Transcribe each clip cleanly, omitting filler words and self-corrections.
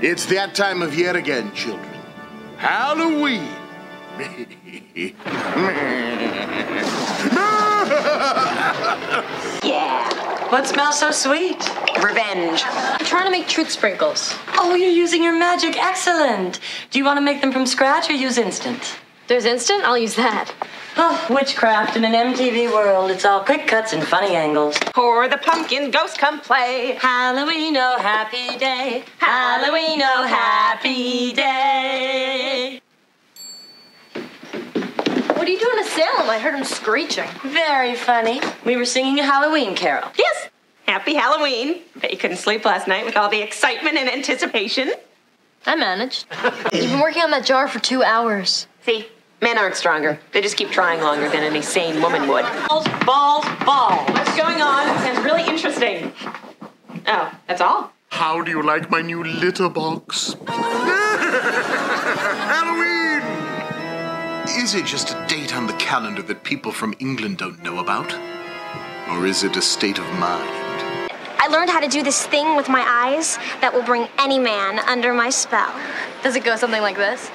It's that time of year again, children. Halloween. Yeah. What smells so sweet? Revenge. I'm trying to make truth sprinkles. Oh, you're using your magic. Excellent. Do you want to make them from scratch or use instant? There's instant? I'll use that. Oh, witchcraft in an MTV world. It's all quick cuts and funny angles. Pour the pumpkin, ghost come play. Halloween, oh happy day. Halloween, oh happy day. What are you doing to Salem? I heard him screeching. Very funny. We were singing a Halloween carol. Yes. Happy Halloween. Bet you couldn't sleep last night with all the excitement and anticipation. I managed. You've been working on that jar for 2 hours. See, men aren't stronger. They just keep trying longer than any sane woman would. Balls, balls, balls. What's going on? Sounds really interesting. Oh, that's all? How do you like my new litter box? Halloween! Is it just a date on the calendar that people from England don't know about? Or is it a state of mind? I learned how to do this thing with my eyes that will bring any man under my spell. Does it go something like this?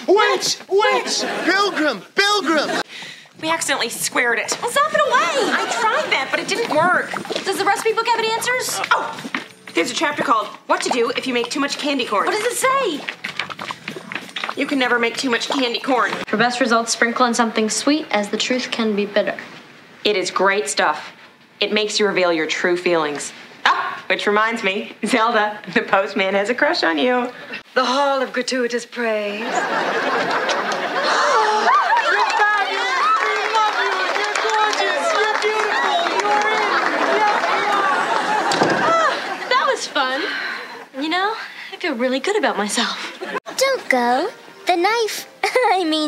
Witch! Witch! Pilgrim! Pilgrim! We accidentally squared it. Well, zap it away! I tried that, but it didn't work. Does the recipe book have any answers? Oh! There's a chapter called What to Do If You Make Too Much Candy Corn. What does it say? You can never make too much candy corn. For best results, sprinkle in something sweet, as the truth can be bitter. It is great stuff. It makes you reveal your true feelings. Ah, which reminds me, Zelda, the postman has a crush on you. The hall of gratuitous praise. Fun. You know, I feel really good about myself. Don't go. The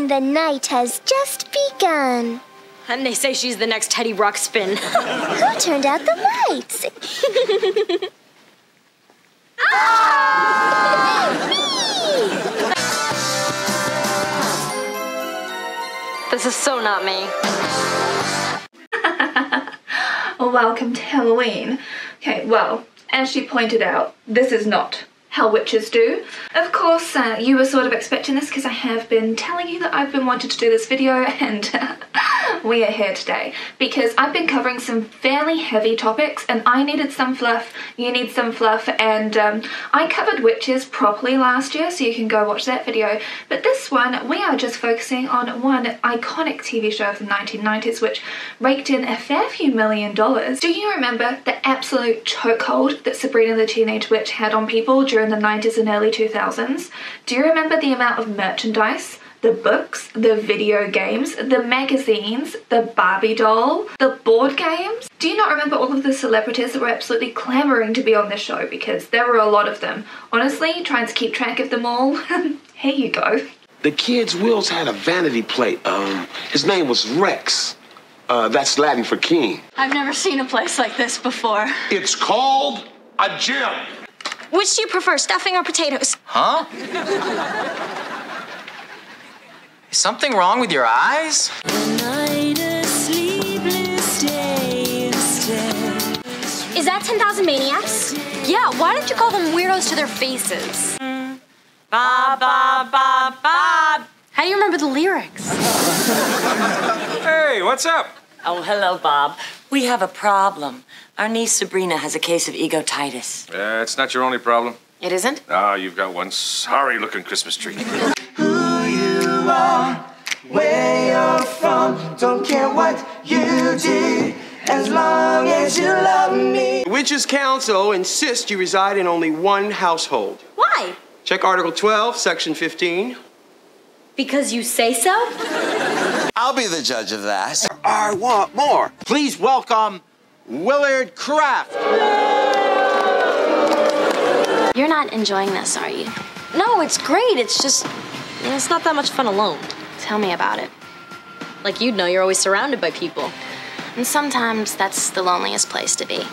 the night has just begun. And they say she's the next Teddy Ruxpin. Who turned out the lights? This is so not me. Welcome to Halloween. Okay, well, as she pointed out, this is not how witches do. Of course, you were sort of expecting this because I have been telling you that I've been wanting to do this video, and we are here today because I've been covering some fairly heavy topics and I needed some fluff, you need some fluff, and I covered witches properly last year, so you can go watch that video. But this one, we are just focusing on one iconic TV show from the 1990s which raked in a fair few $1 million. Do you remember the absolute chokehold that Sabrina the Teenage Witch had on people during the 90s and early 2000s? Do you remember the amount of merchandise, the books, the video games, the magazines, the Barbie doll, the board games? Do you not remember all of the celebrities that were absolutely clamoring to be on this show? Because there were a lot of them. Honestly, trying to keep track of them all, here you go. The kid's Wills had a vanity plate. His name was Rex. That's Latin for king. I've never seen a place like this before. It's called a gym. Which do you prefer, stuffing or potatoes? Huh? Is something wrong with your eyes? Is that 10,000 Maniacs? Yeah, why did you call them weirdos to their faces? Bob, Bob, Bob, Bob. How do you remember the lyrics? Hey, what's up? Oh, hello, Bob. We have a problem. Our niece Sabrina has a case of egotitis. It's not your only problem. It isn't? Ah, you've got one sorry-looking Christmas tree. Who you are, where you're from, don't care what you did, as long as you love me. Witches Council insists you reside in only one household. Why? Check Article 12, Section 15. Because you say so? I'll be the judge of that. I want more. Please welcome Willard Kraft. You're not enjoying this, are you? No, it's great. It's just, it's not that much fun alone. Tell me about it. Like you'd know, you're always surrounded by people. And sometimes that's the loneliest place to be.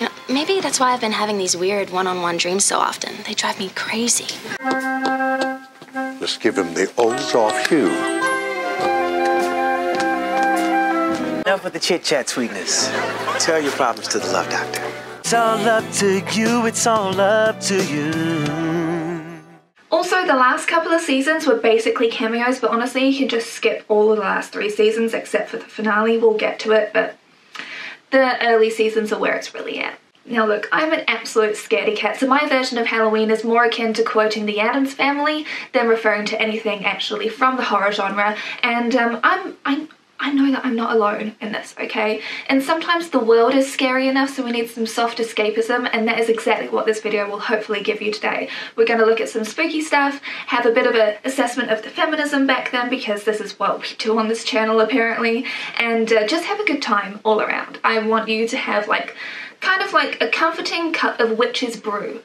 You know, maybe that's why I've been having these weird one-on-one dreams so often. They drive me crazy. Just give him the old soft hue. Enough with the chit-chat sweetness. Tell your problems to the love doctor. It's all up to you, it's all up to you. Also, the last couple of seasons were basically cameos, but honestly, you can just skip all of the last 3 seasons except for the finale. We'll get to it, but the early seasons are where it's really at. Now look, I'm an absolute scaredy cat, so my version of Halloween is more akin to quoting the Addams Family than referring to anything actually from the horror genre, and I know that I'm not alone in this, okay? And sometimes the world is scary enough, so we need some soft escapism, and that is exactly what this video will hopefully give you today. We're going to look at some spooky stuff, have a bit of an assessment of the feminism back then, because this is what we do on this channel apparently, and just have a good time all around. I want you to have kind of like a comforting cup of witch's brew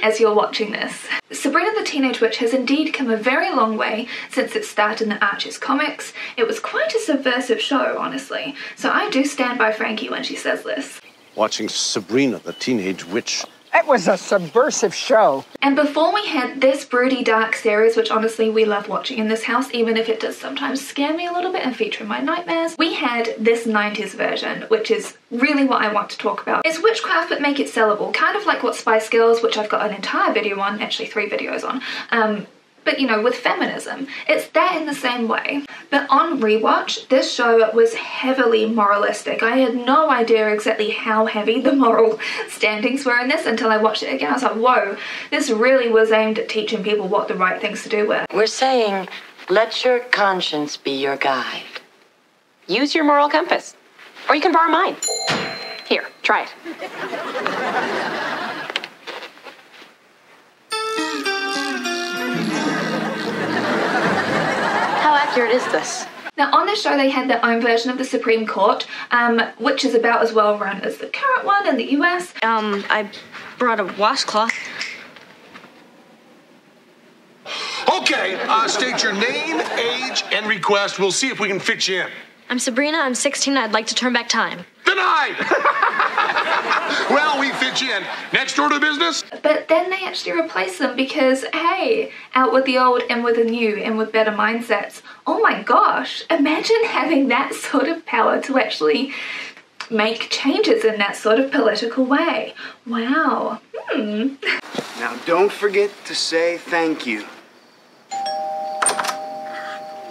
as you're watching this. Sabrina the Teenage Witch has indeed come a very long way since its start in the Archie's comics. It was quite a subversive show, honestly, so I do stand by Frankie when she says this. Watching Sabrina the Teenage Witch. It was a subversive show. And before we had this broody dark series, which honestly we love watching in this house, even if it does sometimes scare me a little bit and feature in my nightmares, we had this 90s version, which is really what I want to talk about. It's witchcraft but make it sellable, kind of like what Spice Girls, which I've got an entire video on, actually 3 videos on, but you know, with feminism. It's that in the same way. But on rewatch, this show was heavily moralistic. I had no idea exactly how heavy the moral standings were in this until I watched it again. I was like, whoa, this really was aimed at teaching people what the right things to do were. We're saying, let your conscience be your guide. Use your moral compass. Or you can borrow mine. Here, try it. How accurate is this? Now on this show they had their own version of the Supreme Court, which is about as well run as the current one in the US. I brought a washcloth. Okay, state your name, age, and request. We'll see if we can fit you in. I'm Sabrina, I'm 16, I'd like to turn back time. Denied! Well, we fit you in. Next order of business? But then they actually replaced them because, hey, out with the old, in with the new, in with better mindsets. Oh my gosh, imagine having that sort of power to actually make changes in that sort of political way. Wow. Now don't forget to say thank you.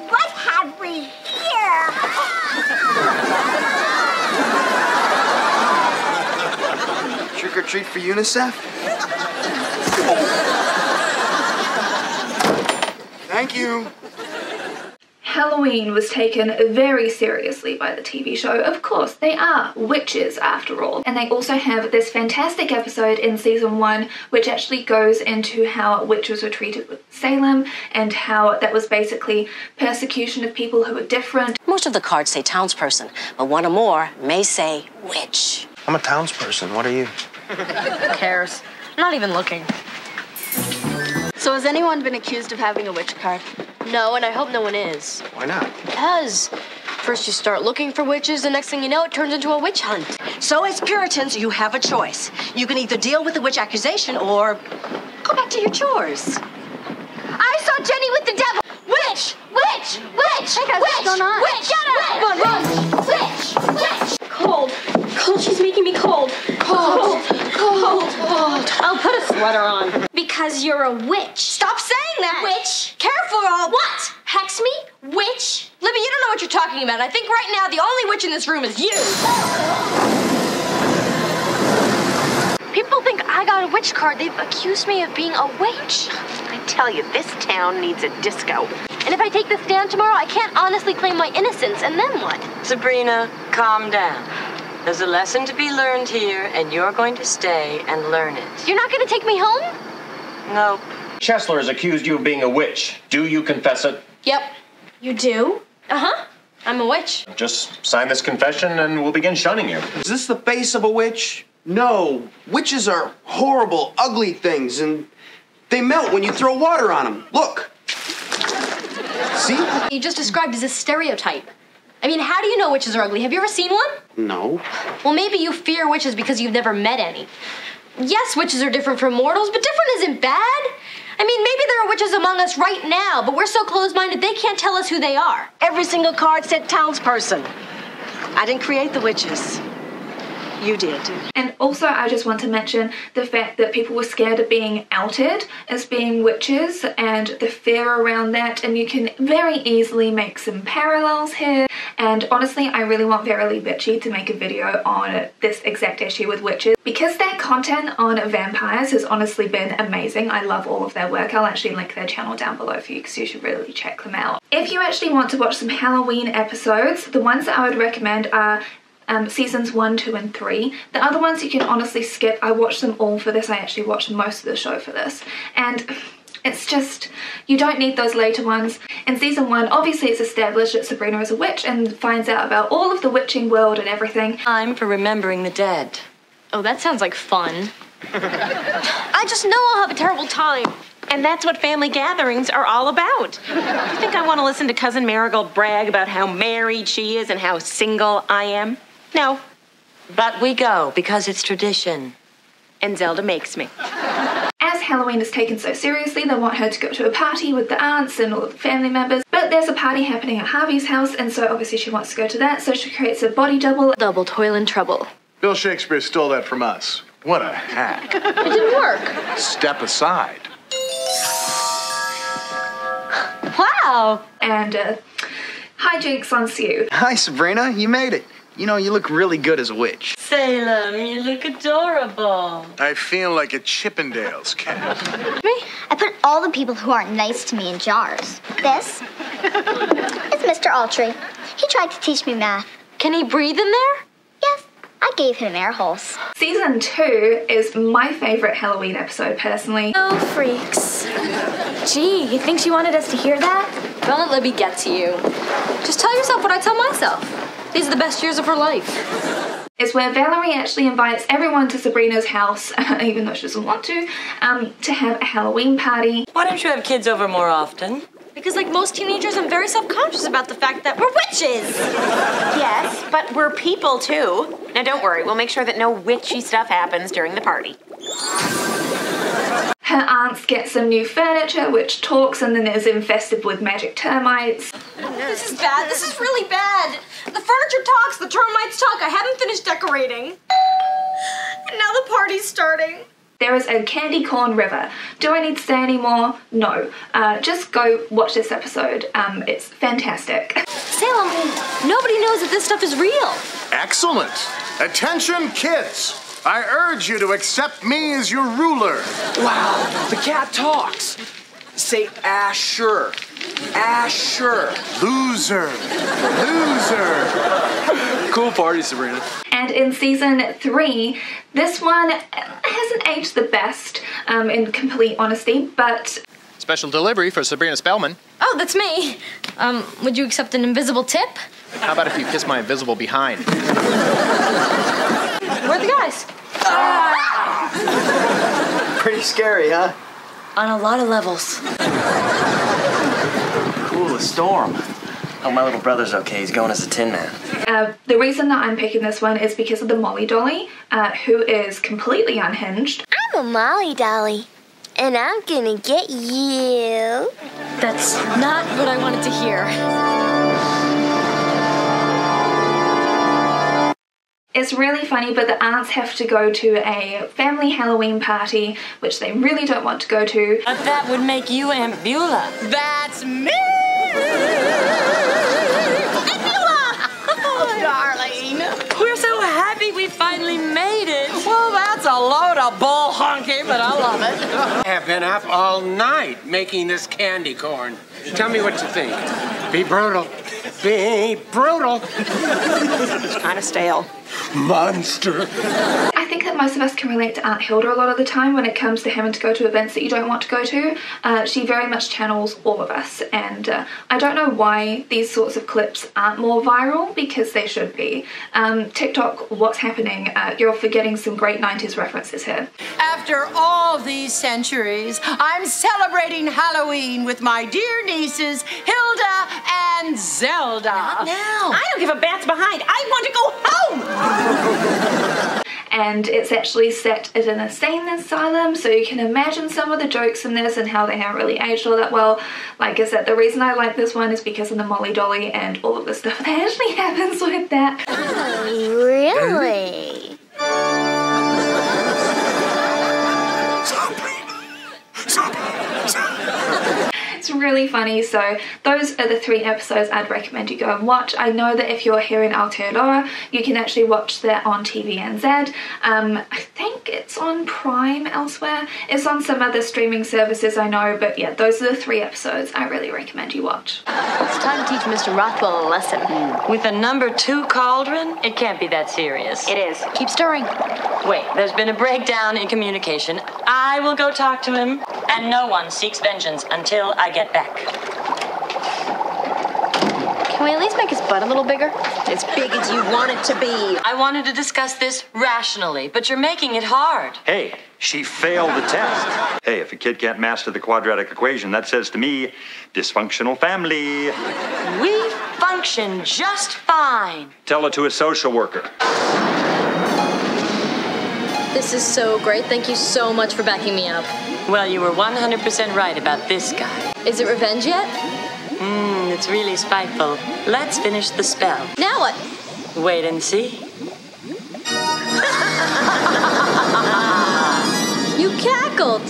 What have we here? Trick or treat for UNICEF? Thank you. Halloween was taken very seriously by the TV show. Of course, they are witches after all. And they also have this fantastic episode in season 1 which actually goes into how witches were treated with Salem and how that was basically persecution of people who were different. Most of the cards say townsperson, but one or more may say witch. I'm a townsperson. What are you? Who cares? I'm not even looking. So has anyone been accused of having a witch card? No, and I hope no one is. Why not? Because first you start looking for witches, the next thing you know, it turns into a witch hunt. So as Puritans, you have a choice. You can either deal with the witch accusation or go back to your chores. I saw Jenny with the devil. Witch! Witch! Witch! Hey guys, what's going on? Witch! Shut up! Run! Witch! Witch! Cold. Cold, she's making me cold. Cold. Cold. Cold. I'll put a sweater on. Because you're a witch. Stop saying that! Witch. Careful or I'll... What? Hex me? Witch? Libby, you don't know what you're talking about. I think right now the only witch in this room is you. People think I got a witch card. They've accused me of being a witch. I tell you, this town needs a disco. And if I take this stand tomorrow, I can't honestly claim my innocence, and then what? Sabrina, calm down. There's a lesson to be learned here, and you're going to stay and learn it. You're not going to take me home? Nope. Chesler has accused you of being a witch. Do you confess it? Yep. You do? Uh-huh. I'm a witch. Just sign this confession and we'll begin shunning you. Is this the face of a witch? No. Witches are horrible, ugly things, and they melt when you throw water on them. Look. See? You just described as a stereotype. I mean, how do you know witches are ugly? Have you ever seen one? No. Well, maybe you fear witches because you've never met any. Yes, witches are different from mortals, but different isn't bad. I mean, maybe there are witches among us right now, but we're so closed-minded they can't tell us who they are. Every single card said townsperson. I didn't create the witches. You did. And also, I just want to mention the fact that people were scared of being outed as being witches and the fear around that, and you can very easily make some parallels here. And honestly, I really want Verily Bitchy to make a video on this exact issue with witches, because their content on vampires has honestly been amazing. I love all of their work. I'll actually link their channel down below for you because you should really check them out. If you actually want to watch some Halloween episodes, the ones that I would recommend are seasons 1, 2, and 3. The other ones you can honestly skip. I watched them all for this. I actually watched most of the show for this. And it's just, you don't need those later ones. In season 1, obviously it's established that Sabrina is a witch and finds out about all of the witching world and everything. Time for remembering the dead. Oh, that sounds like fun. I just know I'll have a terrible time. And that's what family gatherings are all about. Do you think I want to listen to Cousin Marigold brag about how married she is and how single I am? No. But we go because it's tradition. And Zelda makes me. As Halloween is taken so seriously, they want her to go to a party with the aunts and all the family members. But there's a party happening at Harvey's house, and so obviously she wants to go to that, so she creates a body double. Double toil and trouble. Bill Shakespeare stole that from us. What a hack. It didn't work. Step aside. Wow. And hijinks ensue. Hi, Sabrina. You made it. You know, you look really good as a witch. Salem, you look adorable. I feel like a Chippendales cat. Me? I put all the people who aren't nice to me in jars. This is Mr. Altry. He tried to teach me math. Can he breathe in there? Yes, I gave him air holes. Season 2 is my favorite Halloween episode, personally. Oh, freaks. Gee, you think she wanted us to hear that? Don't let Libby get to you. Just tell yourself what I tell myself. These are the best years of her life. It's where Valerie actually invites everyone to Sabrina's house, even though she doesn't want to have a Halloween party. Why don't you have kids over more often? Because like most teenagers, I'm very self-conscious about the fact that we're witches. Yes, but we're people too. Now don't worry, we'll make sure that no witchy stuff happens during the party. Her aunts get some new furniture, which talks and then is infested with magic termites. This is bad. This is really bad. The furniture talks, the termites talk. I haven't finished decorating. And now the party's starting. There is a candy corn river. Do I need to say any more? No. Just go watch this episode. It's fantastic. Salem, nobody knows that this stuff is real. Excellent. Attention, kids. I urge you to accept me as your ruler. Wow, the cat talks. Say Asher. Asher. Loser. Loser. Cool party, Sabrina. And in season 3, this one hasn't aged the best, in complete honesty, but... Special delivery for Sabrina Spellman. Oh, that's me. Would you accept an invisible tip? How about if you kiss my invisible behind? Where are the guys? Pretty scary, huh? On a lot of levels. Cool, a storm. Hope my little brother's okay. He's going as a Tin Man. The reason that I'm picking this one is because of the Molly Dolly, who is completely unhinged. I'm a Molly Dolly, and I'm gonna get you. That's not what I wanted to hear. It's really funny, but the aunts have to go to a family Halloween party, which they really don't want to go to. But that would make you Aunt Beulah. That's me! Oh, darling. We're so happy we finally made it. Well, that's a load of bull honky, but I love it. I have been up all night making this candy corn. Tell me what you think. Be brutal. Be brutal. It's kind of stale. Monster. I think that most of us can relate to Aunt Hilda a lot of the time when it comes to having to go to events that you don't want to go to. She very much channels all of us, and I don't know why these sorts of clips aren't more viral, because they should be. TikTok, what's happening? You're forgetting some great 90s references here. After all these centuries, I'm celebrating Halloween with my dear nieces, Hilda and Zelda. Not now. I don't give a bat's behind. I want to go home. And it's actually set at an insane asylum, so you can imagine some of the jokes in this and how they haven't really aged all that well. Like I said, the reason I like this one is because of the Molly Dolly and all of the stuff that actually happens with that. Oh, really? really funny. So those are the 3 episodes I'd recommend you go and watch. I know that if you're here in Aotearoa, you can actually watch that on TVNZ. I think it's on Prime elsewhere. It's on some other streaming services, I know, but yeah, those are the 3 episodes I really recommend you watch. It's time to teach Mr. Rothwell a lesson. With a number 2 cauldron, it can't be that serious. It is. Keep stirring. Wait, there's been a breakdown in communication. I will go talk to him, and no one seeks vengeance until I get back. Can we at least make his butt a little bigger? As big as you want it to be. I wanted to discuss this rationally, but you're making it hard. Hey, she failed the test. Hey, if a kid can't master the quadratic equation, that says to me, dysfunctional family. We function just fine. Tell it to a social worker. This is so great. Thank you so much for backing me up. Well, you were 100% right about this guy. Is it revenge yet? It's really spiteful. Let's finish the spell. Now what? Wait and see. You cackled!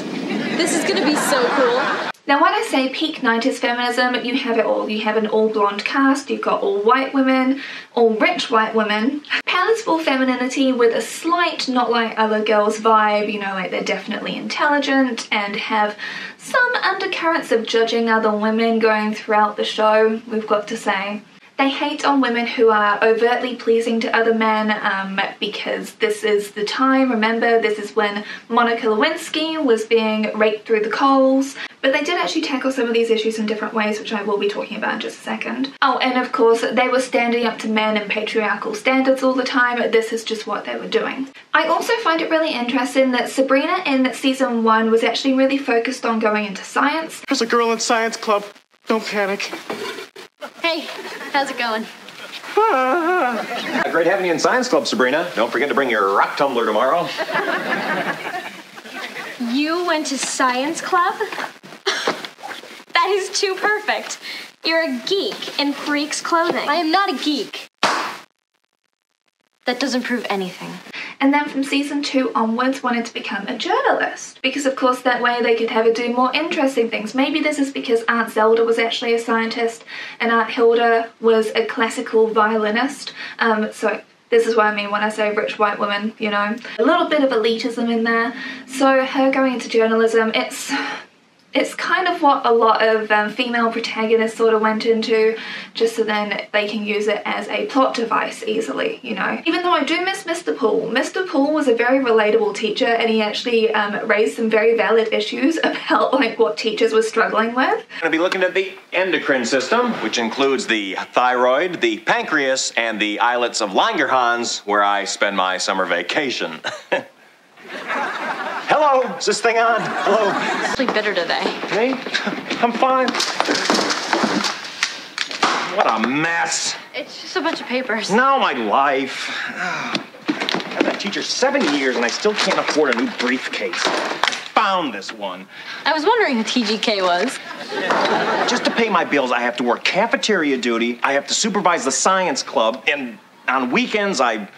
This is gonna be so cool. Now when I say peak 90s feminism, you have it all. You have an all blonde cast, you've got all white women, all rich white women, palatable femininity with a slight not like other girls vibe, you know, like they're definitely intelligent and have some undercurrents of judging other women going throughout the show, we've got to say. They hate on women who are overtly pleasing to other men because this is the time, remember, this is when Monica Lewinsky was being raked through the coals. But they did actually tackle some of these issues in different ways, which I will be talking about in just a second. Oh, and of course, they were standing up to men and patriarchal standards all the time. This is just what they were doing. I also find it really interesting that Sabrina in season 1 was actually really focused on going into science. There's a girl in science club. Don't panic. Hey, how's it going? Great having you in science club, Sabrina. Don't forget to bring your rock tumbler tomorrow. You went to science club? That is too perfect. You're a geek in freak's clothing. I am not a geek. That doesn't prove anything. And then from season 2 onwards wanted to become a journalist. Because of course that way they could have her do more interesting things. Maybe this is because Aunt Zelda was actually a scientist and Aunt Hilda was a classical violinist. So this is what I mean when I say rich white woman, you know. A little bit of elitism in there. So her going into journalism, it's kind of what a lot of female protagonists sort of went into, just so then they can use it as a plot device easily, you know. Even though I do miss Mr. Poole. Mr. Poole was a very relatable teacher and he actually raised some very valid issues about like what teachers were struggling with. We're going to be looking at the endocrine system, which includes the thyroid, the pancreas, and the islets of Langerhans, where I spend my summer vacation. Hello, is this thing on? Hello. It's really bitter today. Me? I'm fine. What a mess. It's just a bunch of papers. Now my life. I've been a teacher 7 years and I still can't afford a new briefcase. I found this one. I was wondering who TGK was. Just to pay my bills, I have to work cafeteria duty, I have to supervise the science club, and on weekends I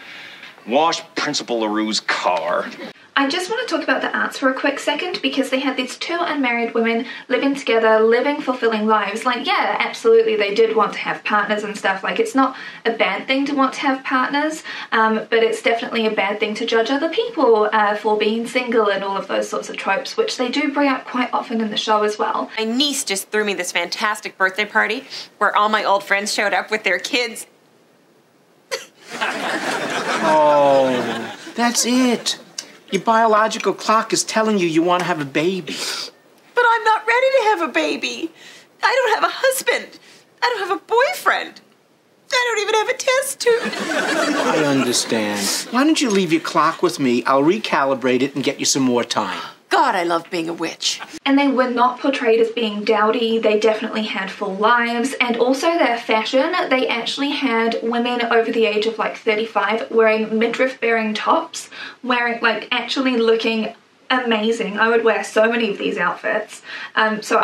wash Principal LaRue's car. I just want to talk about the aunts for a quick second because they had these 2 unmarried women living together, living fulfilling lives. Like, yeah, absolutely, they did want to have partners and stuff. Like, it's not a bad thing to want to have partners, but it's definitely a bad thing to judge other people for being single and all of those sorts of tropes, which they do bring up quite often in the show as well. My niece just threw me this fantastic birthday party where all my old friends showed up with their kids. Oh, that's it. Your biological clock is telling you want to have a baby. But I'm not ready to have a baby. I don't have a husband. I don't have a boyfriend. I don't even have a test tube. I understand. Why don't you leave your clock with me? I'll recalibrate it and get you some more time. God, I love being a witch. And they were not portrayed as being dowdy. They definitely had full lives. And also their fashion, they actually had women over the age of like 35 wearing midriff-bearing tops, wearing like actually looking amazing. I would wear so many of these outfits. So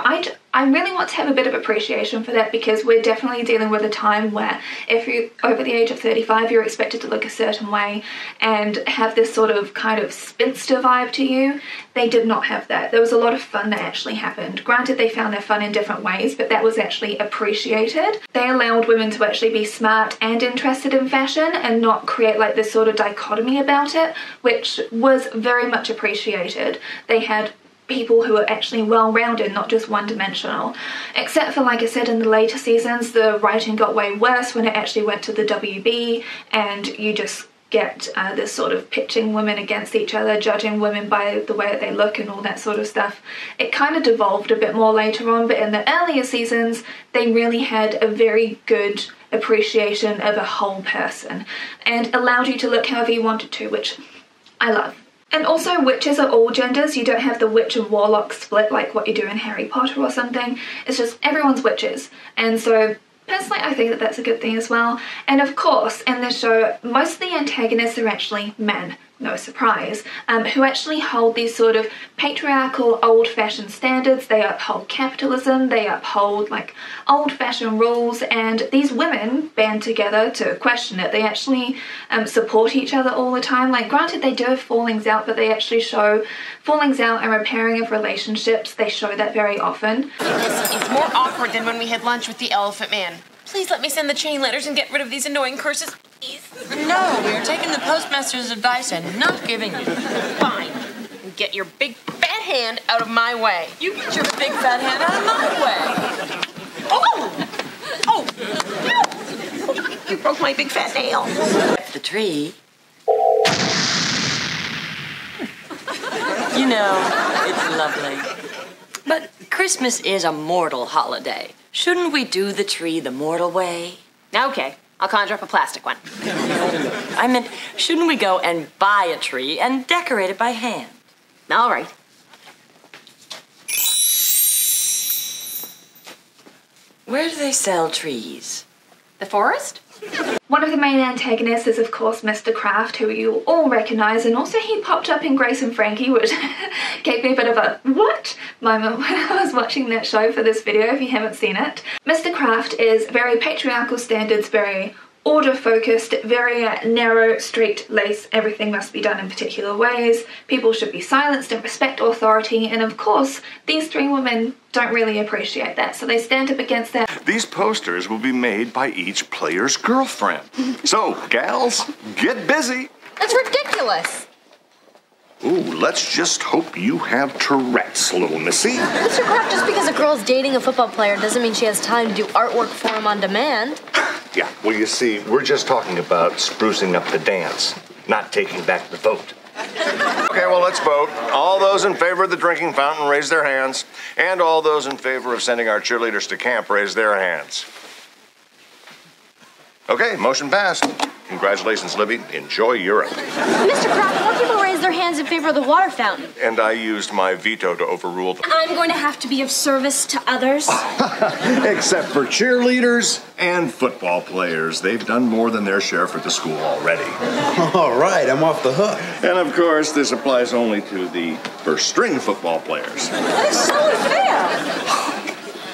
I really want to have a bit of appreciation for that, because we're definitely dealing with a time where if you're over the age of 35, you're expected to look a certain way and have this sort of kind of spinster vibe to you. They did not have that. There was a lot of fun that actually happened. Granted, they found their fun in different ways, but that was actually appreciated. They allowed women to actually be smart and interested in fashion and not create like this sort of dichotomy about it, which was very much appreciated. They had people who are actually well-rounded, not just one-dimensional. Except for, like I said, in the later seasons, the writing got way worse when it actually went to the WB, and you just get this sort of pitching women against each other, judging women by the way that they look and all that sort of stuff. It kind of devolved a bit more later on, but in the earlier seasons, they really had a very good appreciation of a whole person and allowed you to look however you wanted to, which I love. And also, witches are all genders. You don't have the witch and warlock split like what you do in Harry Potter or something. It's just everyone's witches. And so, personally, I think that that's a good thing as well. And of course, in this show, most of the antagonists are actually men. No surprise, who actually hold these sort of patriarchal, old-fashioned standards. They uphold capitalism, they uphold like old-fashioned rules, and these women band together to question it. They actually support each other all the time. Like, granted, they do have fallings out, but they actually show fallings out and repairing of relationships. They show that very often. It's more awkward than when we had lunch with the Elephant Man. Please let me send the chain letters and get rid of these annoying curses. No, we are taking the postmaster's advice and not giving it. Fine. Get your big fat hand out of my way. You get your big fat hand out of my way. Oh! Oh! You broke my big fat nail. The tree. You know, it's lovely. But Christmas is a mortal holiday. Shouldn't we do the tree the mortal way? Okay, I'll conjure up a plastic one. I meant, shouldn't we go and buy a tree and decorate it by hand? All right. Where do they sell trees? The forest? One of the main antagonists is, of course, Mr. Kraft, who you all recognise, and also he popped up in Grace and Frankie, which gave me a bit of a what moment when I was watching that show for this video, if you haven't seen it. Mr. Kraft is very patriarchal standards, very order-focused, very narrow, straight-laced, everything must be done in particular ways, people should be silenced and respect authority, and of course, these three women don't really appreciate that, so they stand up against that. These posters will be made by each player's girlfriend. So, gals, get busy. That's ridiculous. Ooh, let's just hope you have Tourette's, little missy. Mr. Kraft, just because a girl's dating a football player doesn't mean she has time to do artwork for him on demand. Yeah, well, you see, we're just talking about sprucing up the dance, not taking back the vote. Okay, well, let's vote. All those in favor of the drinking fountain, raise their hands. And all those in favor of sending our cheerleaders to camp, raise their hands. Okay, motion passed. Congratulations, Libby. Enjoy Europe. Mr. Kraft, more people raised their hands in favor of the water fountain. And I used my veto to overrule them. I'm going to have to be of service to others. Except for cheerleaders and football players. They've done more than their share for the school already. All right, I'm off the hook. And of course, this applies only to the first string football players. That is so unfair.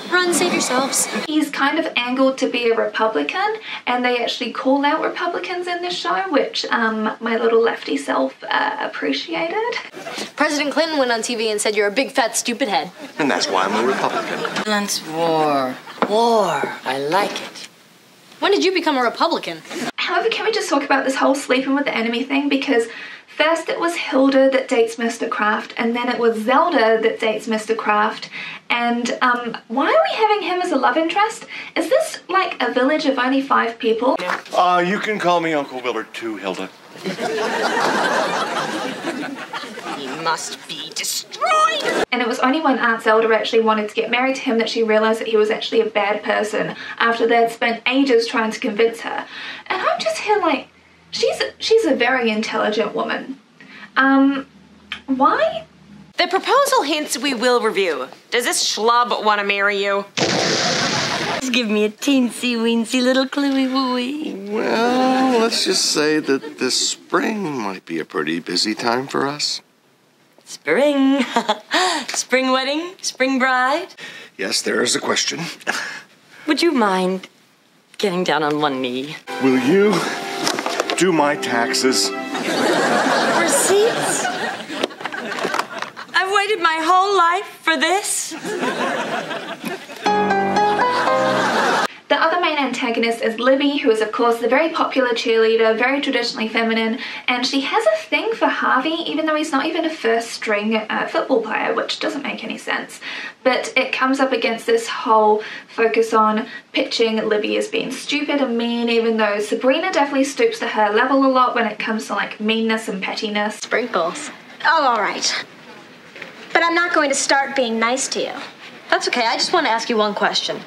Run, save yourselves. He's kind of angled to be a Republican, and they actually call out Republicans in this show, which my little lefty self appreciated. President Clinton went on TV and said you're a big fat stupid head. And that's why I'm a Republican. Violence, war. I like it. When did you become a Republican? However, can we just talk about this whole sleeping with the enemy thing? Because first it was Hilda that dates Mr. Kraft, and then it was Zelda that dates Mr. Kraft. And why are we having him as a love interest? Is this like a village of only 5 people? You can call me Uncle Willard too, Hilda. He must be destroyed! And it was only when Aunt Zelda actually wanted to get married to him that she realised that he was actually a bad person after they'd spent ages trying to convince her. And I'm just here like, she's a very intelligent woman. Why? The proposal hints we will review. Does this schlub want to marry you? Just give me a teensy-weensy little cluey-wooey. Well, let's just say that this spring might be a pretty busy time for us. Spring. Spring wedding? Spring bride? Yes, there is a question. Would you mind getting down on one knee? Will you do my taxes? Receipts? I've waited my whole life for this. The other main antagonist is Libby, who is of course the very popular cheerleader, very traditionally feminine, and she has a thing for Harvey, even though he's not even a first string football player, which doesn't make any sense. But it comes up against this whole focus on pitching Libby as being stupid and mean, even though Sabrina definitely stoops to her level a lot when it comes to like meanness and pettiness. Sprinkles. Oh, all right. But I'm not going to start being nice to you. That's okay. I just want to ask you one question.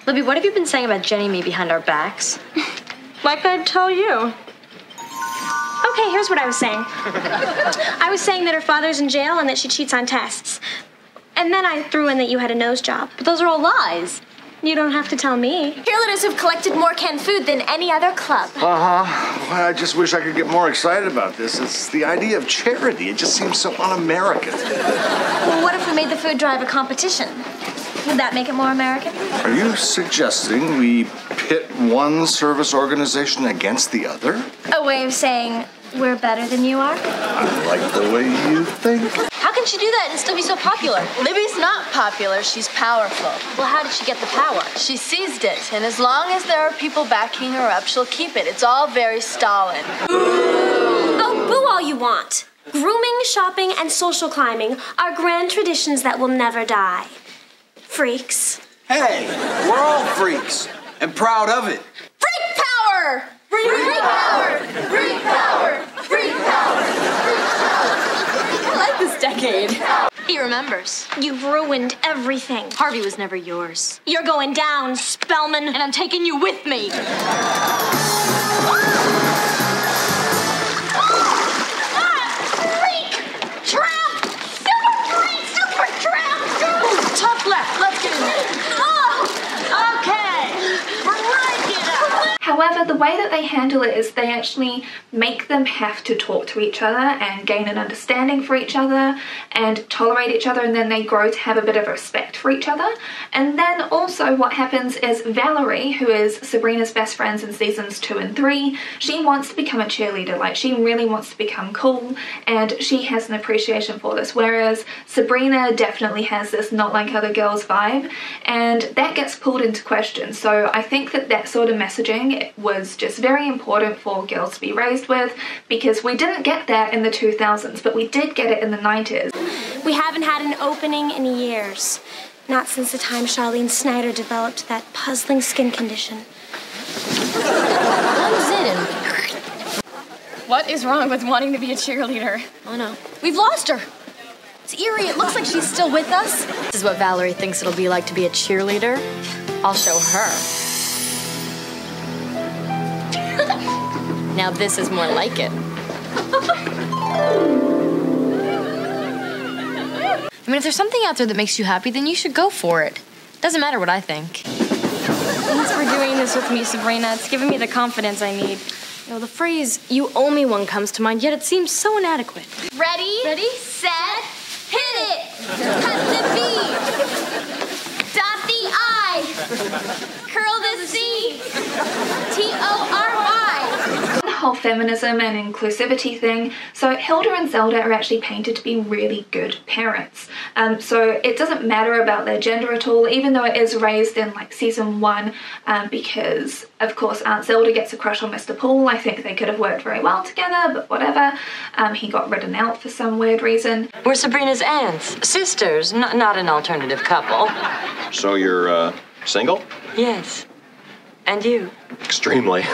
Libby, what have you been saying about Jenny and me behind our backs? Like I told you. Okay, here's what I was saying. I was saying that her father's in jail and that she cheats on tests. And then I threw in that you had a nose job. But those are all lies. You don't have to tell me. Cheerleaders have collected more canned food than any other club. Uh-huh. Well, I just wish I could get more excited about this. It's the idea of charity. It just seems so un-American. Well, what if we made the food drive a competition? Would that make it more American? Are you suggesting we pit one service organization against the other? A way of saying we're better than you are? I like the way you think. How can she do that and still be so popular? Libby's not popular, she's powerful. Well, how did she get the power? She seized it, and as long as there are people backing her up, she'll keep it. It's all very Stalin. Oh, boo all you want. Grooming, shopping, and social climbing are grand traditions that will never die. Freaks. Hey, we're all freaks, and proud of it. Freak power! Freak power! Freak power! Freak power! I like this decade. He remembers. You've ruined everything. Harvey was never yours. You're going down, Spellman. And I'm taking you with me. Tough left. Let's get in there. Okay. Break it up. However, the way that they handle it is they actually make them have to talk to each other and gain an understanding for each other and tolerate each other, and then they grow to have a bit of respect for each other. And then also what happens is Valerie, who is Sabrina's best friend in seasons 2 and 3, she wants to become a cheerleader. Like, she really wants to become cool, and she has an appreciation for this, whereas Sabrina definitely has this not like other girls vibe, and that gets pulled into question. So I think that that sort of messaging was just very important for girls to be raised with, because we didn't get that in the 2000s, but we did get it in the 90s. We haven't had an opening in years. Not since the time Charlene Snyder developed that puzzling skin condition. What is wrong with wanting to be a cheerleader? Oh no. We've lost her. It's eerie. It looks like she's still with us. This is what Valerie thinks it'll be like to be a cheerleader. I'll show her. Now this is more like it. I mean, if there's something out there that makes you happy, then you should go for it. Doesn't matter what I think. Thanks for doing this with me, Sabrina. It's given me the confidence I need. You know, the phrase, "you owe me one," comes to mind, yet it seems so inadequate. Ready? Ready? Set, hit it! Cut the B! Dot the I! Curl the C! T-O-R-Y! The whole feminism and inclusivity thing, so Hilda and Zelda are actually painted to be really good parents. So it doesn't matter about their gender at all, even though it is raised in like season 1, because of course Aunt Zelda gets a crush on Mr. Paul. I think they could have worked very well together, but whatever. He got written out for some weird reason. We're Sabrina's aunts, sisters, not an alternative couple. So you're, single? Yes. And you? Extremely.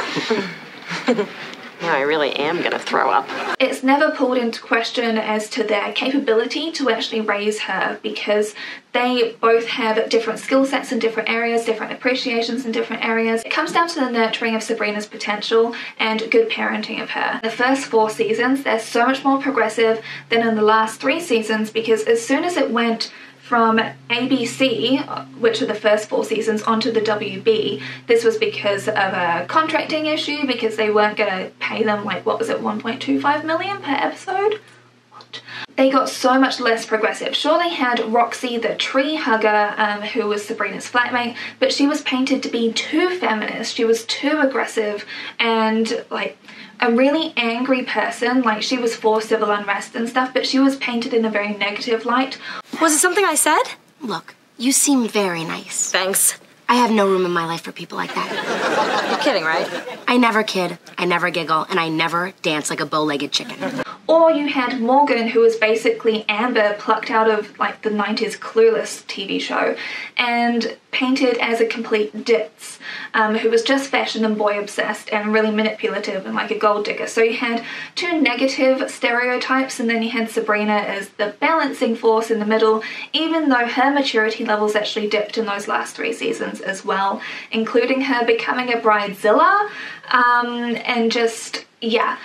Now I really am gonna throw up. It's never pulled into question as to their capability to actually raise her, because they both have different skill sets in different areas, different appreciations in different areas. It comes down to the nurturing of Sabrina's potential and good parenting of her. The first 4 seasons, they're so much more progressive than in the last 3 seasons, because as soon as it went from ABC, which are the first 4 seasons, onto the WB, this was because of a contracting issue, because they weren't going to pay them, like, what was it, 1.25 million per episode? What? they got so much less progressive. Sure, they had Roxy the tree hugger, who was Sabrina's flatmate, but she was painted to be too feminist. She was too aggressive and like a really angry person. Like, she was for civil unrest and stuff, but she was painted in a very negative light. Was it something I said? Look, you seem very nice. Thanks. I have no room in my life for people like that. You're kidding, right? I never kid, I never giggle, and I never dance like a bow-legged chicken. Or you had Morgan, who was basically Amber plucked out of like the 90s Clueless TV show and painted as a complete ditz, who was just fashion and boy obsessed and really manipulative and like a gold digger. So you had two negative stereotypes, and then you had Sabrina as the balancing force in the middle, even though her maturity levels actually dipped in those last 3 seasons as well, including her becoming a bridezilla, and just, yeah.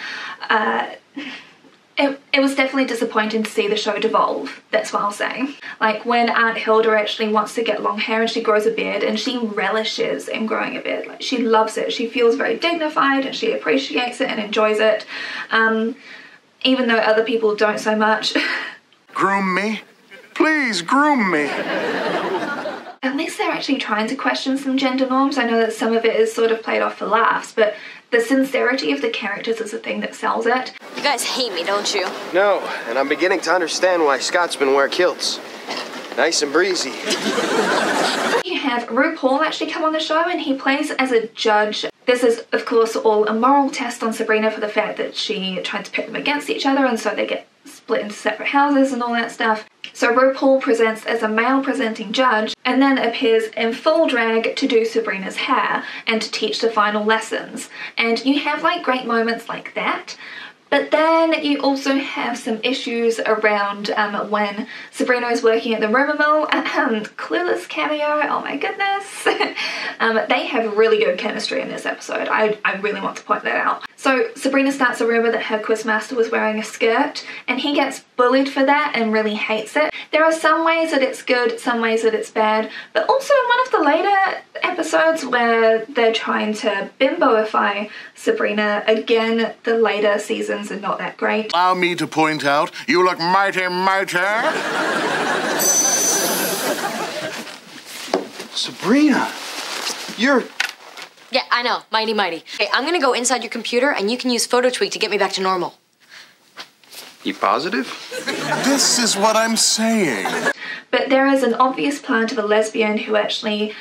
It was definitely disappointing to see the show devolve, that's what I'll say. Like, when Aunt Hilda actually wants to get long hair and she grows a beard, and she relishes in growing a beard. Like, she loves it. She feels very dignified and she appreciates it and enjoys it, even though other people don't so much. Groom me? Please, groom me. At least they're actually trying to question some gender norms. I know that some of it is sort of played off for laughs, but the sincerity of the characters is the thing that sells it. You guys hate me, don't you? No, and I'm beginning to understand why Scotsmen wear kilts. Nice and breezy. You have RuPaul actually come on the show, and he plays as a judge. This is, of course, all a moral test on Sabrina for the fact that she tried to pit them against each other, and so they get split into separate houses and all that stuff. So RuPaul presents as a male-presenting judge and then appears in full drag to do Sabrina's hair and to teach the final lessons. And you have like great moments like that. But then you also have some issues around when Sabrina is working at the rumor mill. Clueless cameo, oh my goodness. They have really good chemistry in this episode. I really want to point that out. So Sabrina starts a rumor that her quizmaster was wearing a skirt, and he gets bullied for that and really hates it. There are some ways that it's good, some ways that it's bad, but also in one of the later episodes where they're trying to bimboify Sabrina, again, the later seasons are not that great. Allow me to point out, you look mighty, mighty. Sabrina, you're... Yeah, I know. Mighty, mighty. Okay, I'm gonna go inside your computer and you can use PhotoTweak to get me back to normal. You positive? This is what I'm saying. But there is an obvious plan to the lesbian who actually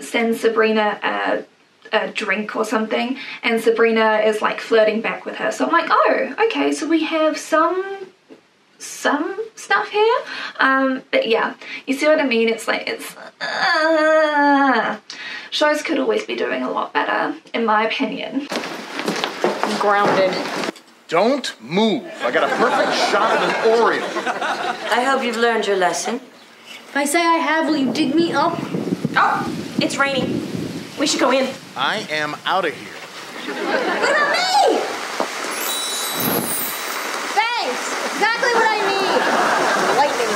sends Sabrina a drink or something, and Sabrina is like flirting back with her. So I'm like, oh, okay, so we have some stuff here. But yeah, you see what I mean? It's like, shows could always be doing a lot better, in my opinion. I'm grounded. Don't move. I got a perfect shot of an Oreo. I hope you've learned your lesson. If I say I have, will you dig me up? Oh, it's raining. We should go in. I am out of here. What about me? Thanks. Exactly what I need. Lightning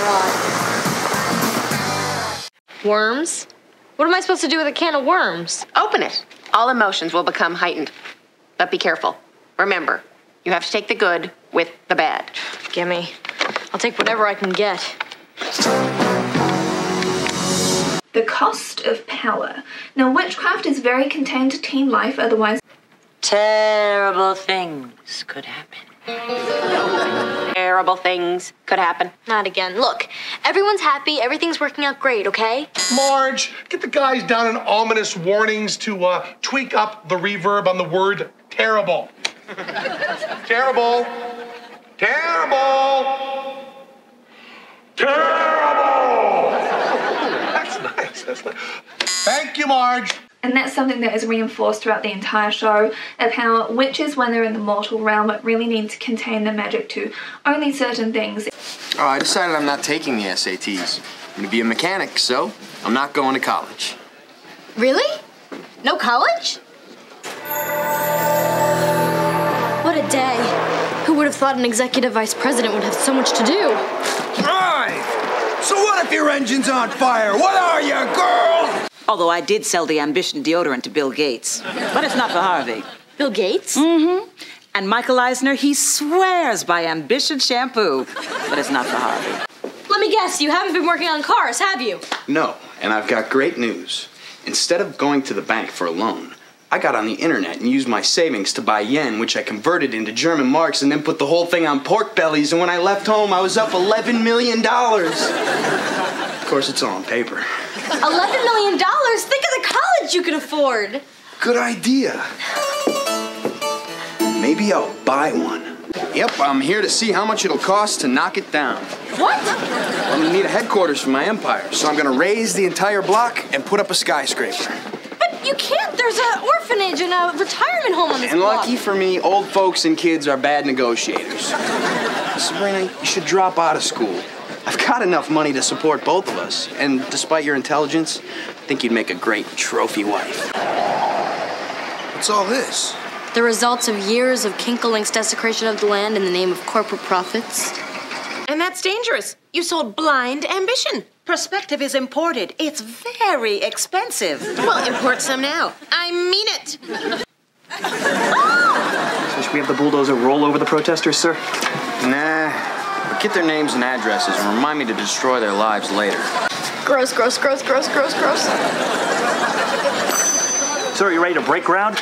rod. Worms? What am I supposed to do with a can of worms? Open it. All emotions will become heightened. But be careful. Remember, you have to take the good with the bad. Gimme. I'll take whatever I can get. The cost of power. Now, witchcraft is very contained to teen life, otherwise... Terrible things could happen. Terrible things could happen. Not again. Look, everyone's happy, everything's working out great, okay? Marge, get the guys down in ominous warnings to tweak up the reverb on the word terrible. Terrible. Terrible. Terrible. That's nice. That's nice. Thank you, Marge. And that's something that is reinforced throughout the entire show, of how witches, when they're in the mortal realm, really need to contain their magic to only certain things. Oh, I decided I'm not taking the SATs. I'm gonna be a mechanic, so I'm not going to college. Really? No college? What a day. Who would have thought an executive vice president would have so much to do? Right! So what if your engine's on fire? What are you, girl? Although I did sell the Ambition deodorant to Bill Gates. But it's not for Harvey. Bill Gates? Mm-hmm. And Michael Eisner, he swears by Ambition shampoo, but it's not for Harvey. Let me guess, you haven't been working on cars, have you? No, and I've got great news. Instead of going to the bank for a loan, I got on the internet and used my savings to buy yen, which I converted into German marks and then put the whole thing on pork bellies, and when I left home, I was up $11 million. Of course, it's all on paper. $11 million? Think of the college you could afford. Good idea. Maybe I'll buy one. Yep, I'm here to see how much it'll cost to knock it down. What? I'm gonna need a headquarters for my empire, so I'm gonna raise the entire block and put up a skyscraper. But you can't. There's an orphanage and a retirement home on this And block. lucky for me, old folks and kids are bad negotiators. Sabrina, you should drop out of school. I've got enough money to support both of us, and despite your intelligence, I think you'd make a great trophy wife. What's all this? The results of years of Kinkle's desecration of the land in the name of corporate profits. And that's dangerous. You sold blind ambition. Perspective is imported. It's very expensive. Well, import some now. I mean it. So should we have the bulldozer roll over the protesters, sir? Nah, but get their names and addresses and remind me to destroy their lives later. Gross, gross, gross, gross, gross, gross. Sir, are you ready to break ground?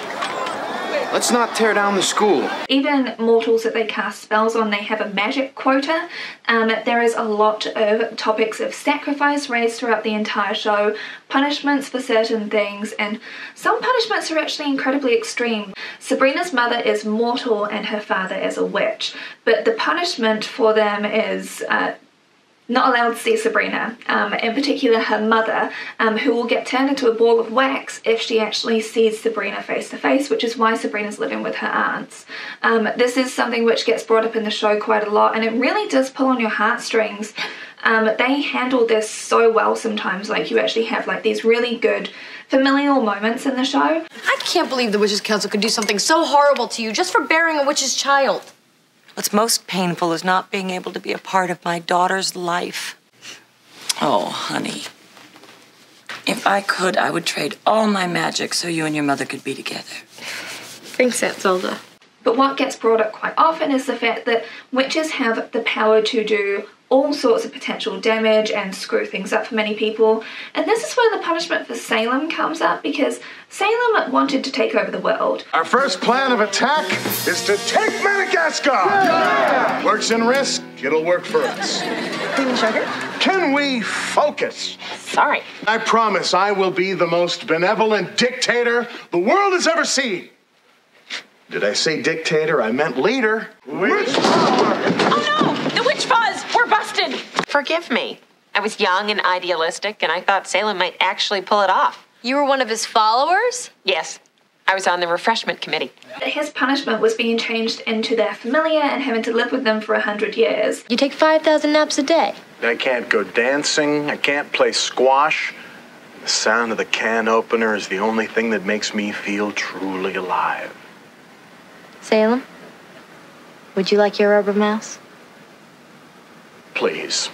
Let's not tear down the school. Even mortals that they cast spells on, they have a magic quota. There is a lot of topics of sacrifice raised throughout the entire show, punishments for certain things, and some punishments are actually incredibly extreme. Sabrina's mother is mortal and her father is a witch, but the punishment for them is not allowed to see Sabrina, in particular her mother, who will get turned into a ball of wax if she actually sees Sabrina face to face, which is why Sabrina's living with her aunts. This is something which gets brought up in the show quite a lot, and it really does pull on your heartstrings. They handle this so well sometimes, like you actually have like these really good familial moments in the show. I can't believe the Witches' Council could do something so horrible to you just for bearing a witch's child. What's most painful is not being able to be a part of my daughter's life. Oh, honey. If I could, I would trade all my magic so you and your mother could be together. Thanks, Aunt Zelda. But what gets brought up quite often is the fact that witches have the power to do all sorts of potential damage and screw things up for many people. And this is where the punishment for Salem comes up, because Salem wanted to take over the world. Our first plan of attack is to take Madagascar! Yeah! Works in risk, it'll work for us. Cream and sugar? Can we focus? Sorry. I promise I will be the most benevolent dictator the world has ever seen. Did I say dictator? I meant leader. Witch power! Oh no! The witch fuzz! We're busted! Forgive me. I was young and idealistic, and I thought Salem might actually pull it off. You were one of his followers? Yes. I was on the refreshment committee. His punishment was being changed into their familiar and having to live with them for 100 years. You take 5,000 naps a day. I can't go dancing. I can't play squash. The sound of the can opener is the only thing that makes me feel truly alive. Salem, would you like your rubber mouse? Please.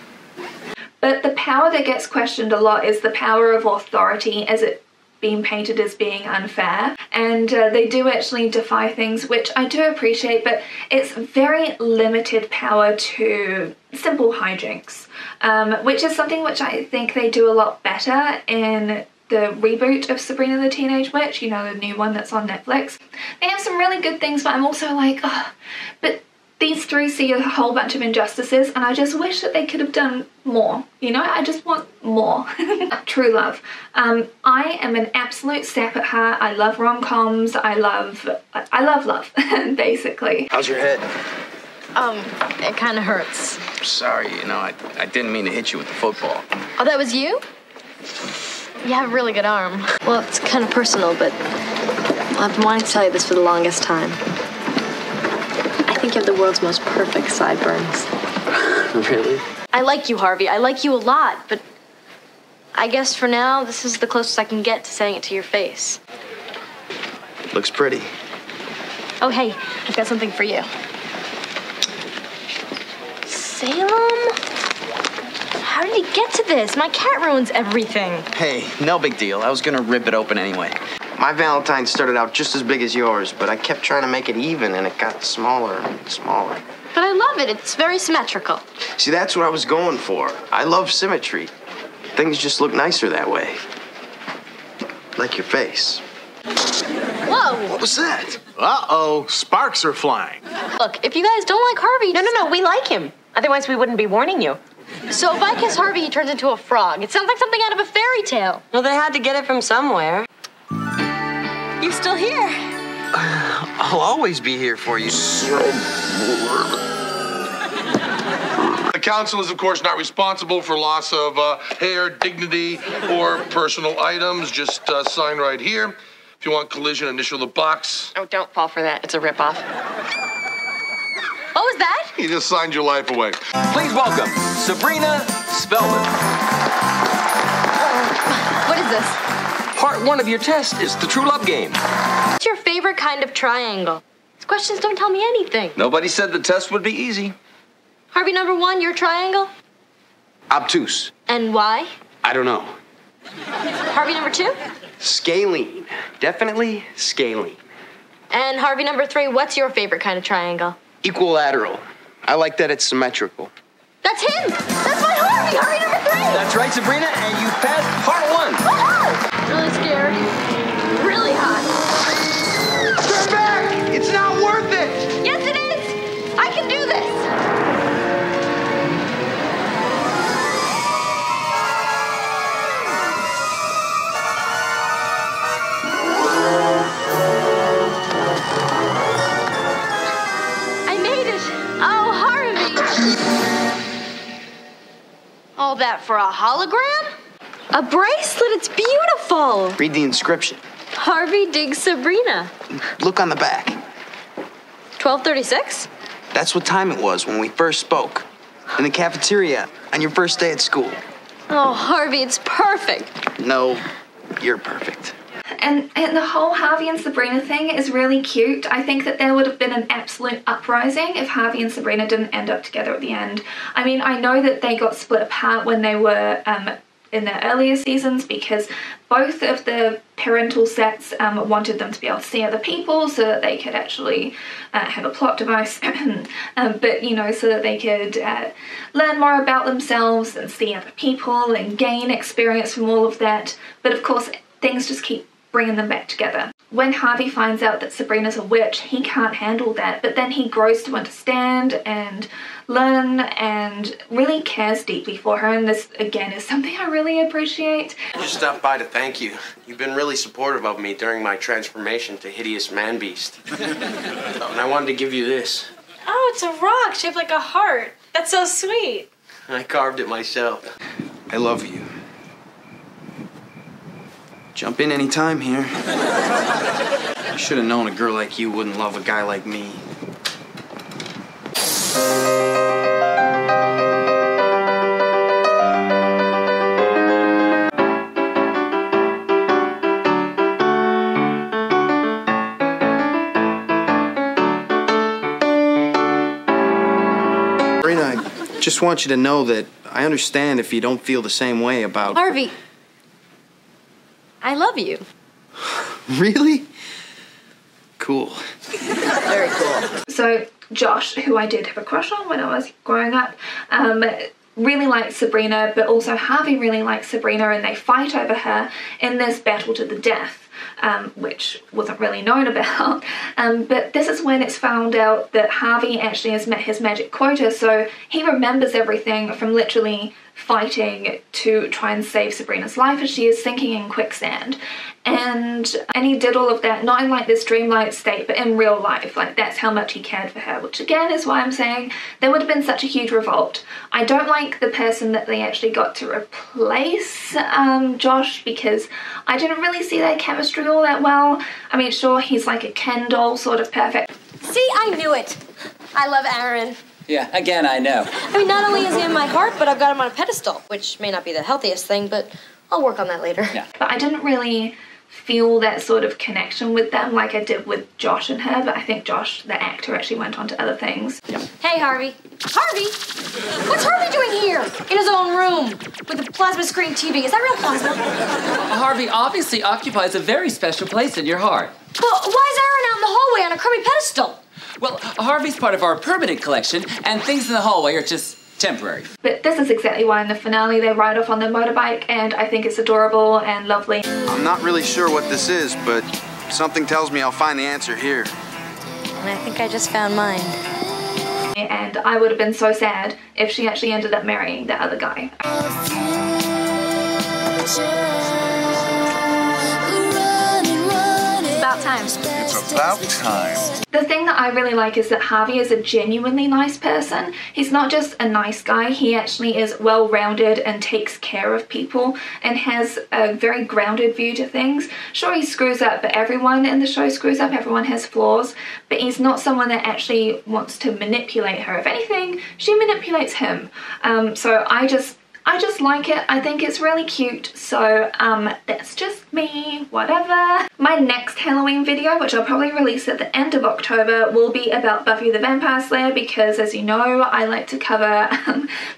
But the power that gets questioned a lot is the power of authority, as it being painted as being unfair. And they do actually defy things, which I do appreciate, but it's very limited power to simple hijinks, which is something which I think they do a lot better in the reboot of Sabrina the Teenage Witch, you know, the new one that's on Netflix. They have some really good things, but I'm also like, oh, but these three see a whole bunch of injustices, and I just wish that they could have done more. You know, I just want more. True love. I am an absolute sap at heart. I love rom-coms. I love love, basically. How's your head? It kind of hurts. Sorry, you know, I didn't mean to hit you with the football. Oh, that was you? You have a really good arm. Well, it's kind of personal, but I've been wanting to tell you this for the longest time. I think you have the world's most perfect sideburns. Really? I like you, Harvey. I like you a lot, but I guess for now, this is the closest I can get to saying it to your face. Looks pretty. Oh, hey, I've got something for you. Salem? How did he get to this? My cat ruins everything. Hey, no big deal. I was gonna rip it open anyway. My Valentine started out just as big as yours, but I kept trying to make it even, and it got smaller and smaller. But I love it. It's very symmetrical. See, that's what I was going for. I love symmetry. Things just look nicer that way. Like your face. Whoa! What was that? Uh-oh, sparks are flying. Look, if you guys don't like Harvey... No, we like him. Otherwise, we wouldn't be warning you. So if I kiss Harvey, he turns into a frog. It sounds like something out of a fairy tale. Well, they had to get it from somewhere. You're still here. I'll always be here for you. The council is, of course, not responsible for loss of hair, dignity, or personal items. Just sign right here. If you want collision, initial the box. Oh, don't fall for that. It's a ripoff. What was that? You just signed your life away. Please welcome Sabrina Spellman. What is this? Part 1 of your test is the true love game. What's your favorite kind of triangle? These questions don't tell me anything. Nobody said the test would be easy. Harvey, number 1, your triangle? Obtuse. And why? I don't know. Harvey, number 2? Scalene. Definitely scalene. And Harvey, number 3, what's your favorite kind of triangle? Equilateral. I like that it's symmetrical. That's him! That's my Harvey! Harvey, number 3! That's right, Sabrina, and you passed part 1. Woohoo! Really scared. Really hot. Turn back! It's not worth it! Yes, it is! I can do this! I made it! Oh, Harvey! All that for a hologram? A bracelet, it's beautiful! Read the inscription. Harvey digs Sabrina. Look on the back. 12:36? That's what time it was when we first spoke. In the cafeteria on your first day at school. Oh, Harvey, it's perfect. No, you're perfect. And the whole Harvey and Sabrina thing is really cute. I think that there would have been an absolute uprising if Harvey and Sabrina didn't end up together at the end. I mean, I know that they got split apart when they were in the earlier seasons because both of the parental sets wanted them to be able to see other people so that they could actually have a plot device, but you know, so that they could learn more about themselves and see other people and gain experience from all of that. But of course, things just keep bringing them back together. When Harvey finds out that Sabrina's a witch, he can't handle that, but then he grows to understand and learn and really cares deeply for her, and this, again, is something I really appreciate. I just stopped by to thank you. You've been really supportive of me during my transformation to hideous man-beast. And I wanted to give you this. Oh, it's a rock shaped like a heart. That's so sweet. I carved it myself. I love you. Jump in any time here. I should have known a girl like you wouldn't love a guy like me. Sabrina, I just want you to know that I understand if you don't feel the same way about... Harvey, I love you. Really? Cool. Very cool. So Josh, who I did have a crush on when I was growing up, really likes Sabrina, but also Harvey really likes Sabrina, and they fight over her in this battle to the death, which wasn't really known about. But this is when it's found out that Harvey actually has met his magic quota, so he remembers everything from literally fighting to try and save Sabrina's life as she is sinking in quicksand. And he did all of that, not in like this dreamlike state, but in real life. Like, that's how much he cared for her, which again is why I'm saying there would have been such a huge revolt. I don't like the person that they actually got to replace Josh, because I didn't really see their chemistry all that well. I mean, sure, he's like a Ken doll, sort of perfect. See, I knew it. I love Aaron. Yeah, again, I know. I mean, not only is he in my heart, but I've got him on a pedestal, which may not be the healthiest thing, but I'll work on that later. Yeah. But I didn't really feel that sort of connection with them like I did with Josh and her, but I think Josh, the actor, actually went on to other things. Hey, Harvey. Harvey? What's Harvey doing here? In his own room with a plasma screen TV. Is that real plasma? Harvey obviously occupies a very special place in your heart. But why is Aaron out in the hallway on a crummy pedestal? Well, Harvey's part of our permanent collection, and things in the hallway are just temporary. But this is exactly why in the finale they ride off on their motorbike, and I think it's adorable and lovely. I'm not really sure what this is, but something tells me I'll find the answer here. And I think I just found mine. And I would have been so sad if she actually ended up marrying that other guy. It's about time. It's about time. The thing that I really like is that Harvey is a genuinely nice person. He's not just a nice guy, he actually is well-rounded and takes care of people and has a very grounded view to things. Sure, he screws up, but everyone in the show screws up, everyone has flaws, but he's not someone that actually wants to manipulate her. If anything, she manipulates him. So I just like it. I think it's really cute. So that's just me, whatever. My next Halloween video, which I'll probably release at the end of October, will be about Buffy the Vampire Slayer because, as you know, I like to cover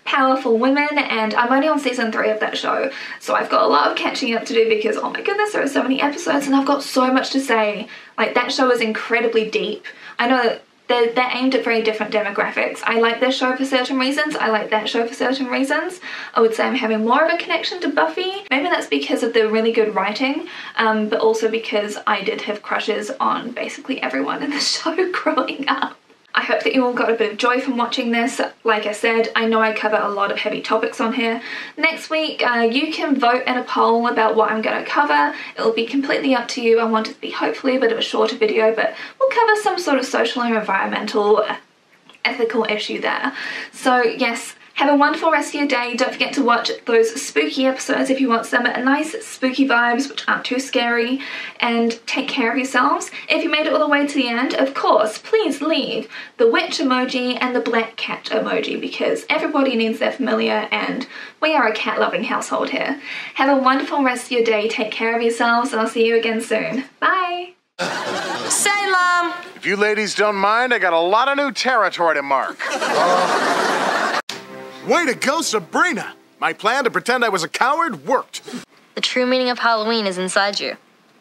powerful women, and I'm only on season 3 of that show. So I've got a lot of catching up to do because, oh my goodness, there are so many episodes and I've got so much to say. Like, that show is incredibly deep. I know that they're aimed at very different demographics. I like this show for certain reasons, I like that show for certain reasons. I would say I'm having more of a connection to Buffy. Maybe that's because of the really good writing, but also because I did have crushes on basically everyone in the show growing up. I hope that you all got a bit of joy from watching this. Like I said, I know I cover a lot of heavy topics on here. Next week, you can vote in a poll about what I'm going to cover. It'll be completely up to you. I want it to be hopefully a bit of a shorter video, but we'll cover some sort of social and environmental ethical issue there. So yes, have a wonderful rest of your day. Don't forget to watch those spooky episodes if you want some nice spooky vibes which aren't too scary, and take care of yourselves. If you made it all the way to the end, of course, please leave the witch emoji and the black cat emoji because everybody needs their familiar and we are a cat-loving household here. Have a wonderful rest of your day. Take care of yourselves and I'll see you again soon. Bye! Salem! If you ladies don't mind, I got a lot of new territory to mark. Way to go, Sabrina! My plan to pretend I was a coward worked. The true meaning of Halloween is inside you.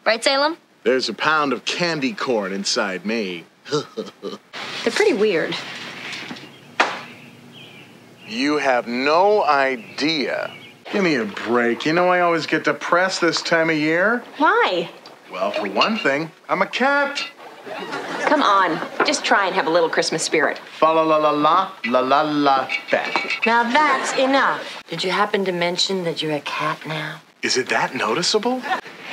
Right, Salem? There's a pound of candy corn inside me. They're pretty weird. You have no idea. Give me a break. You know I always get depressed this time of year. Why? Well, for one thing, I'm a cat. Come on, just try and have a little Christmas spirit. Fa-la-la-la-la, bat. Now that's enough. Did you happen to mention that you're a cat now? Is it that noticeable?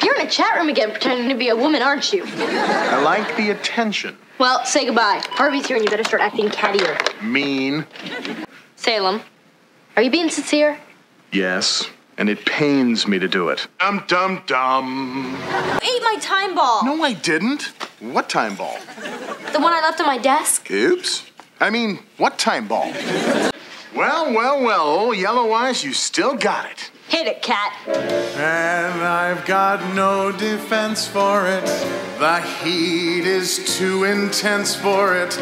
You're in a chat room again pretending to be a woman, aren't you? I like the attention. Well, say goodbye. Harvey's here and you better start acting cattier. Mean. Salem, are you being sincere? Yes, and it pains me to do it. Dum-dum-dum. You ate my time ball. No, I didn't. What time ball? The one I left on my desk. Oops. I mean, what time ball? Well, old Yellow Eyes, you still got it. Hit it, cat. And I've got no defense for it. The heat is too intense for it.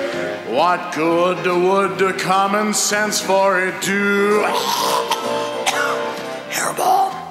What good would common sense for it do? Hairball.